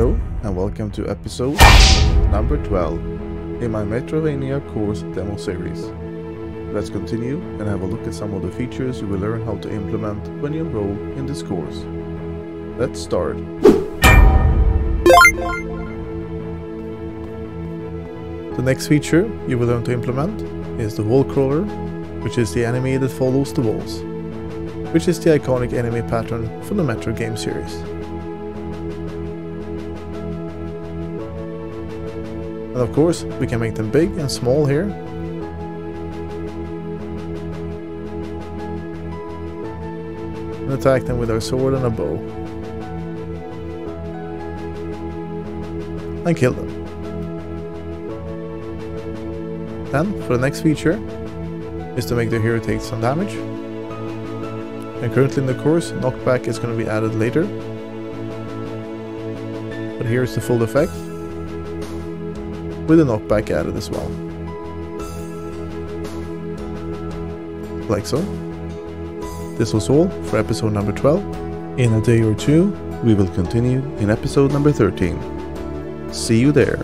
Hello and welcome to episode number 12 in my Metroidvania course demo series. Let's continue and have a look at some of the features you will learn how to implement when you enroll in this course. Let's start. The next feature you will learn to implement is the wall crawler, which is the enemy that follows the walls, which is the iconic enemy pattern from the Metro game series. And of course, we can make them big and small here. And attack them with our sword and a bow. And kill them. Then, for the next feature, is to make the hero take some damage. And currently in the course, knockback is going to be added later. But here's the full effect, with the knockback added as well. Like so. This was all for episode number 12. In a day or two, we will continue in episode number 13. See you there.